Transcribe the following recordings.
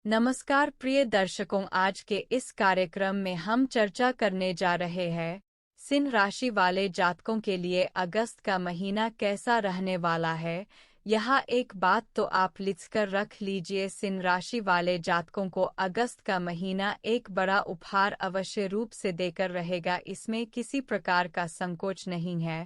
नमस्कार प्रिय दर्शकों, आज के इस कार्यक्रम में हम चर्चा करने जा रहे हैं सिंह राशि वाले जातकों के लिए अगस्त का महीना कैसा रहने वाला है। यहाँ एक बात तो आप लिखकर रख लीजिए, सिंह राशि वाले जातकों को अगस्त का महीना एक बड़ा उपहार अवश्य रूप से देकर रहेगा। इसमें किसी प्रकार का संकोच नहीं है।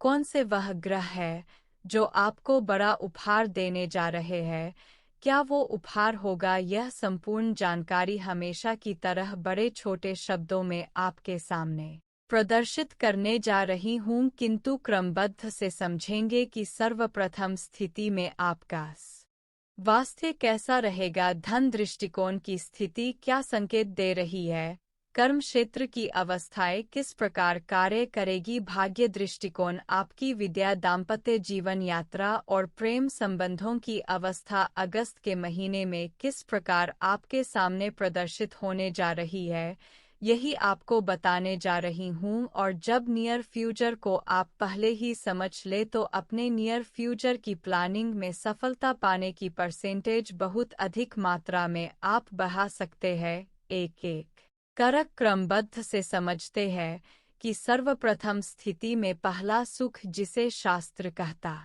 कौन से वह ग्रह है जो आपको बड़ा उपहार देने जा रहे हैं, क्या वो उपहार होगा, यह संपूर्ण जानकारी हमेशा की तरह बड़े छोटे शब्दों में आपके सामने प्रदर्शित करने जा रही हूँ, किंतु क्रमबद्ध से समझेंगे कि सर्वप्रथम स्थिति में आपका स्वास्थ्य कैसा रहेगा, धन दृष्टिकोण की स्थिति क्या संकेत दे रही है, कर्म क्षेत्र की अवस्थाएं किस प्रकार कार्य करेगी, भाग्य दृष्टिकोण आपकी विद्या, दाम्पत्य जीवन, यात्रा और प्रेम संबंधों की अवस्था अगस्त के महीने में किस प्रकार आपके सामने प्रदर्शित होने जा रही है, यही आपको बताने जा रही हूँ। और जब नियर फ्यूचर को आप पहले ही समझ ले तो अपने नियर फ्यूचर की प्लानिंग में सफलता पाने की परसेंटेज बहुत अधिक मात्रा में आप बढ़ा सकते हैं। एक एक करक क्रमबद्ध से समझते हैं कि सर्वप्रथम स्थिति में पहला सुख, जिसे शास्त्र कहता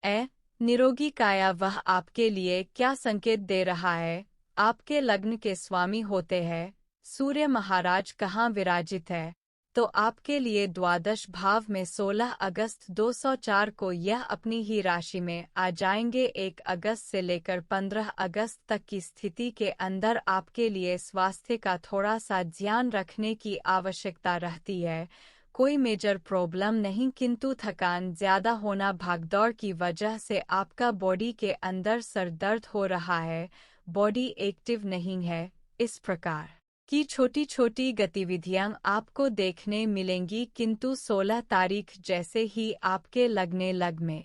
है निरोगी काया, वह आपके लिए क्या संकेत दे रहा है। आपके लग्न के स्वामी होते हैं सूर्य महाराज कहाँ विराजित है, तो आपके लिए द्वादश भाव में 16 अगस्त 204 को यह अपनी ही राशि में आ जाएंगे। 1 अगस्त से लेकर 15 अगस्त तक की स्थिति के अंदर आपके लिए स्वास्थ्य का थोड़ा सा ध्यान रखने की आवश्यकता रहती है। कोई मेजर प्रॉब्लम नहीं, किंतु थकान ज़्यादा होना, भागदौड़ की वजह से आपका बॉडी के अंदर सर दर्द हो रहा है, बॉडी एक्टिव नहीं है, इस प्रकार की छोटी छोटी गतिविधियां आपको देखने मिलेंगी। किंतु 16 तारीख जैसे ही आपके लगने लग में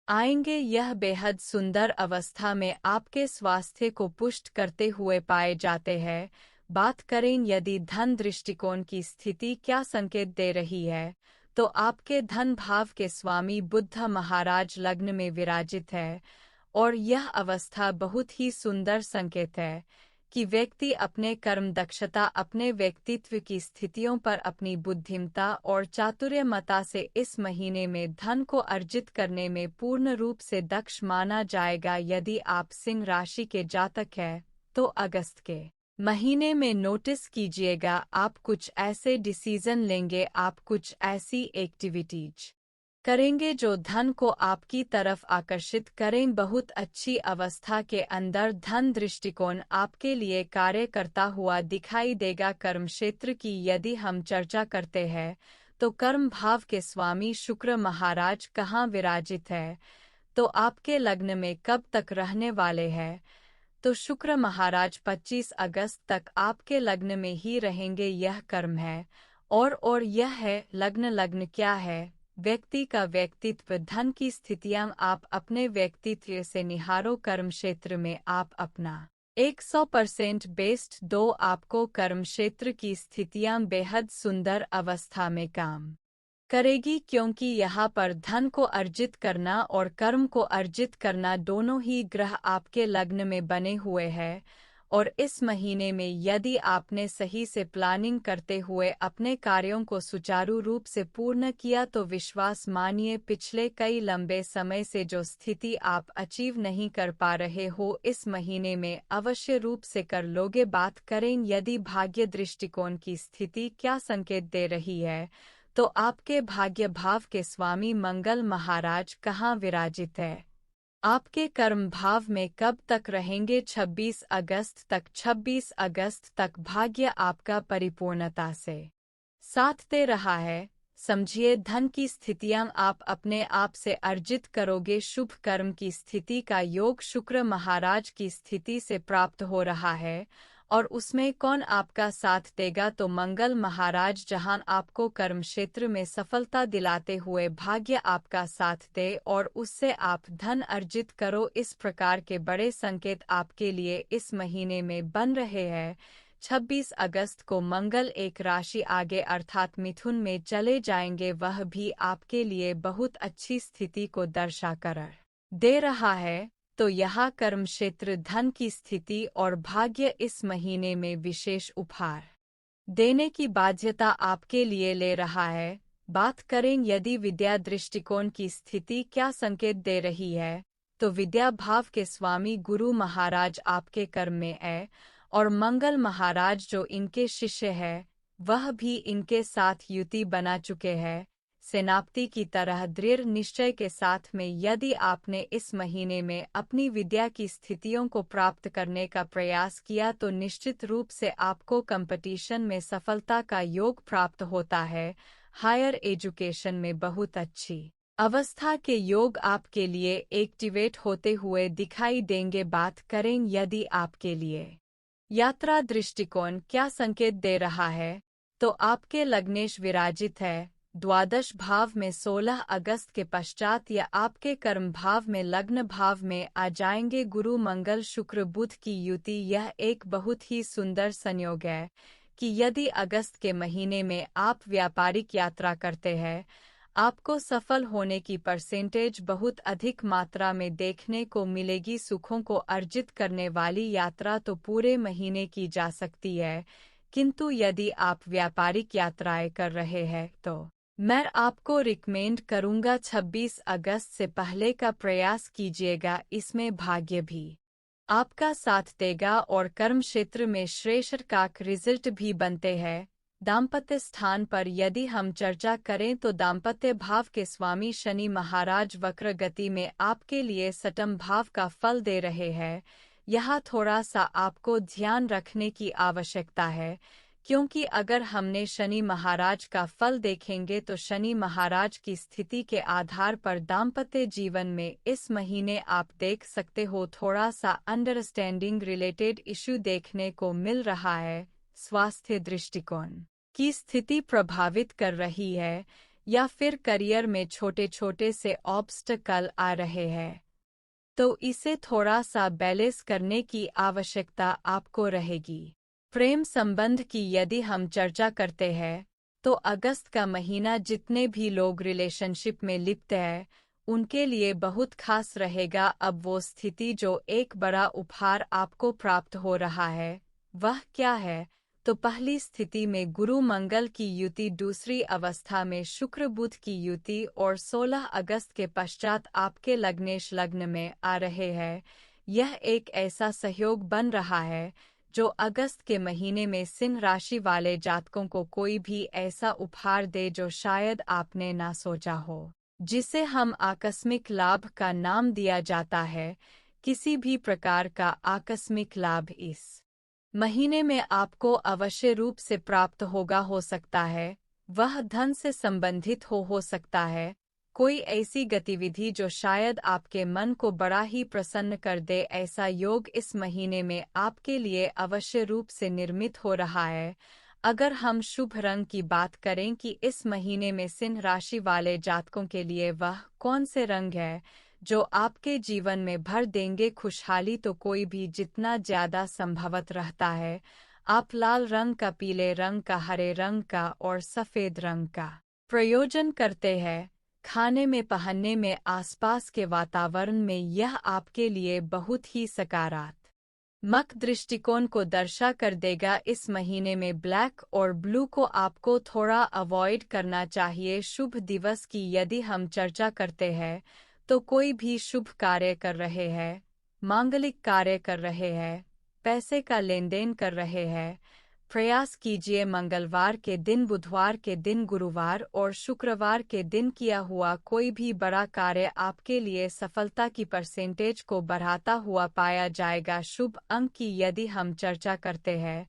आएंगे, यह बेहद सुंदर अवस्था में आपके स्वास्थ्य को पुष्ट करते हुए पाए जाते हैं। बात करें यदि धन दृष्टिकोण की स्थिति क्या संकेत दे रही है, तो आपके धन भाव के स्वामी बुध महाराज लग्न में विराजित है, और यह अवस्था बहुत ही सुंदर संकेत है कि व्यक्ति अपने कर्म दक्षता, अपने व्यक्तित्व की स्थितियों पर अपनी बुद्धिमत्ता और चातुर्यमता से इस महीने में धन को अर्जित करने में पूर्ण रूप से दक्ष माना जाएगा। यदि आप सिंह राशि के जातक हैं तो अगस्त के महीने में नोटिस कीजिएगा, आप कुछ ऐसे डिसीजन लेंगे, आप कुछ ऐसी एक्टिविटीज करेंगे जो धन को आपकी तरफ आकर्षित करें। बहुत अच्छी अवस्था के अंदर धन दृष्टिकोण आपके लिए कार्य करता हुआ दिखाई देगा। कर्म क्षेत्र की यदि हम चर्चा करते हैं तो कर्म भाव के स्वामी शुक्र महाराज कहाँ विराजित है, तो आपके लग्न में कब तक रहने वाले हैं, तो शुक्र महाराज 25 अगस्त तक आपके लग्न में ही रहेंगे। यह कर्म है और यह है लग्न। लग्न क्या है, व्यक्ति का व्यक्तित्व, धन की स्थितियां आप अपने व्यक्तित्व से निहारो। कर्म क्षेत्र में आप अपना 100% बेस्ट दो, आपको कर्म क्षेत्र की स्थितियां बेहद सुंदर अवस्था में काम करेगी, क्योंकि यहाँ पर धन को अर्जित करना और कर्म को अर्जित करना दोनों ही ग्रह आपके लग्न में बने हुए हैं। और इस महीने में यदि आपने सही से प्लानिंग करते हुए अपने कार्यों को सुचारू रूप से पूर्ण किया तो विश्वास मानिए, पिछले कई लंबे समय से जो स्थिति आप अचीव नहीं कर पा रहे हो, इस महीने में अवश्य रूप से कर लोगे। बात करें यदि भाग्य दृष्टिकोण की स्थिति क्या संकेत दे रही है, तो आपके भाग्य भाव के स्वामी मंगल महाराज कहाँ विराजित है, आपके कर्म भाव में कब तक रहेंगे, 26 अगस्त तक। 26 अगस्त तक भाग्य आपका परिपूर्णता से साथ दे रहा है। समझिए, धन की स्थितियां आप अपने आप से अर्जित करोगे। शुभ कर्म की स्थिति का योग शुक्र महाराज की स्थिति से प्राप्त हो रहा है, और उसमें कौन आपका साथ देगा, तो मंगल महाराज, जहां आपको कर्म क्षेत्र में सफलता दिलाते हुए भाग्य आपका साथ दे और उससे आप धन अर्जित करो। इस प्रकार के बड़े संकेत आपके लिए इस महीने में बन रहे हैं। 26 अगस्त को मंगल एक राशि आगे अर्थात मिथुन में चले जाएंगे, वह भी आपके लिए बहुत अच्छी स्थिति को दर्शाकर दे रहा है। तो यह कर्म क्षेत्र, धन की स्थिति और भाग्य इस महीने में विशेष उपहार देने की बाध्यता आपके लिए ले रहा है। बात करें यदि विद्या दृष्टिकोण की स्थिति क्या संकेत दे रही है, तो विद्या भाव के स्वामी गुरु महाराज आपके कर्म में है और मंगल महाराज जो इनके शिष्य है वह भी इनके साथ युति बना चुके हैं। सेनापति की तरह दृढ़ निश्चय के साथ में यदि आपने इस महीने में अपनी विद्या की स्थितियों को प्राप्त करने का प्रयास किया तो निश्चित रूप से आपको कंपटीशन में सफलता का योग प्राप्त होता है। हायर एजुकेशन में बहुत अच्छी अवस्था के योग आपके लिए एक्टिवेट होते हुए दिखाई देंगे। बात करें यदि आपके लिए यात्रा दृष्टिकोण क्या संकेत दे रहा है, तो आपके लग्नेश विराजित है द्वादश भाव में 16 अगस्त के पश्चात या आपके कर्म भाव में लग्न भाव में आ जाएंगे गुरु मंगल शुक्र बुध की युति। यह एक बहुत ही सुंदर संयोग है कि यदि अगस्त के महीने में आप व्यापारिक यात्रा करते हैं, आपको सफल होने की परसेंटेज बहुत अधिक मात्रा में देखने को मिलेगी। सुखों को अर्जित करने वाली यात्रा तो पूरे महीने की जा सकती है, किंतु यदि आप व्यापारिक यात्राएं कर रहे हैं तो मैं आपको रिकमेंड करूंगा 26 अगस्त से पहले का प्रयास कीजिएगा। इसमें भाग्य भी आपका साथ देगा और कर्म क्षेत्र में श्रेष्ठकारक रिजल्ट भी बनते हैं। दाम्पत्य स्थान पर यदि हम चर्चा करें तो दाम्पत्य भाव के स्वामी शनि महाराज वक्र गति में आपके लिए सप्तम भाव का फल दे रहे हैं। यह थोड़ा सा आपको ध्यान रखने की आवश्यकता है, क्योंकि अगर हमने शनि महाराज का फल देखेंगे तो शनि महाराज की स्थिति के आधार पर दाम्पत्य जीवन में इस महीने आप देख सकते हो थोड़ा सा अंडरस्टैंडिंग रिलेटेड इश्यू देखने को मिल रहा है। स्वास्थ्य दृष्टिकोण की स्थिति प्रभावित कर रही है या फिर करियर में छोटे छोटे से ऑब्स्टकल आ रहे हैं, तो इसे थोड़ा सा बैलेंस करने की आवश्यकता आपको रहेगी। प्रेम संबंध की यदि हम चर्चा करते हैं तो अगस्त का महीना जितने भी लोग रिलेशनशिप में लिप्त हैं उनके लिए बहुत खास रहेगा। अब वो स्थिति जो एक बड़ा उपहार आपको प्राप्त हो रहा है वह क्या है, तो पहली स्थिति में गुरु मंगल की युति, दूसरी अवस्था में शुक्र बुध की युति और 16 अगस्त के पश्चात आपके लग्नेश लग्न में आ रहे हैं। यह एक ऐसा सहयोग बन रहा है जो अगस्त के महीने में सिंह राशि वाले जातकों को कोई भी ऐसा उपहार दे जो शायद आपने ना सोचा हो, जिसे हम आकस्मिक लाभ का नाम दिया जाता है। किसी भी प्रकार का आकस्मिक लाभ इस महीने में आपको अवश्य रूप से प्राप्त होगा। हो सकता है वह धन से संबंधित हो सकता है कोई ऐसी गतिविधि जो शायद आपके मन को बड़ा ही प्रसन्न कर दे। ऐसा योग इस महीने में आपके लिए अवश्य रूप से निर्मित हो रहा है। अगर हम शुभ रंग की बात करें कि इस महीने में सिंह राशि वाले जातकों के लिए वह कौन से रंग है जो आपके जीवन में भर देंगे खुशहाली, तो कोई भी जितना ज्यादा संभवत रहता है आप लाल रंग का, पीले रंग का, हरे रंग का और सफेद रंग का प्रयोजन करते हैं। खाने में, पहनने में, आसपास के वातावरण में यह आपके लिए बहुत ही सकारात्मक दृष्टिकोण को दर्शा कर देगा। इस महीने में ब्लैक और ब्लू को आपको थोड़ा अवॉइड करना चाहिए। शुभ दिवस की यदि हम चर्चा करते हैं तो कोई भी शुभ कार्य कर रहे हैं, मांगलिक कार्य कर रहे हैं, पैसे का लेन देन कर रहे हैं, प्रयास कीजिए मंगलवार के दिन, बुधवार के दिन, गुरुवार और शुक्रवार के दिन किया हुआ कोई भी बड़ा कार्य आपके लिए सफलता की परसेंटेज को बढ़ाता हुआ पाया जाएगा। शुभ अंक की यदि हम चर्चा करते हैं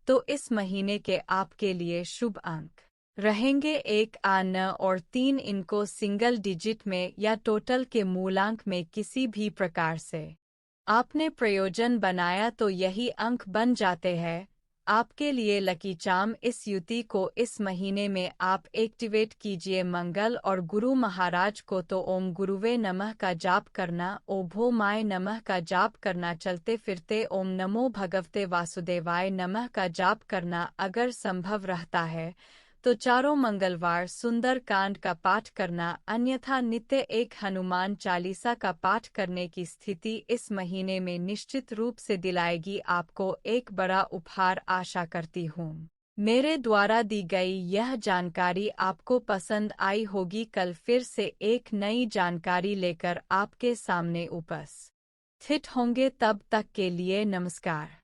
तो इस महीने के आपके लिए शुभ अंक रहेंगे 1, 9 और 3। इनको सिंगल डिजिट में या टोटल के मूलांक में किसी भी प्रकार से आपने प्रयोजन बनाया तो यही अंक बन जाते हैं। आपके लिए लकी चार्म इस युति को इस महीने में आप एक्टिवेट कीजिए मंगल और गुरु महाराज को, तो ओम गुरुवे नमः का जाप करना, ओम भोमाय नमः का जाप करना, चलते फिरते ओम नमो भगवते वासुदेवाय नमः का जाप करना अगर संभव रहता है तो चारों मंगलवार सुंदर कांड का पाठ करना, अन्यथा नित्य एक हनुमान चालीसा का पाठ करने की स्थिति इस महीने में निश्चित रूप से दिलाएगी आपको एक बड़ा उपहार। आशा करती हूँ मेरे द्वारा दी गई यह जानकारी आपको पसंद आई होगी। कल फिर से एक नई जानकारी लेकर आपके सामने उपस्थित होंगे। तब तक के लिए नमस्कार।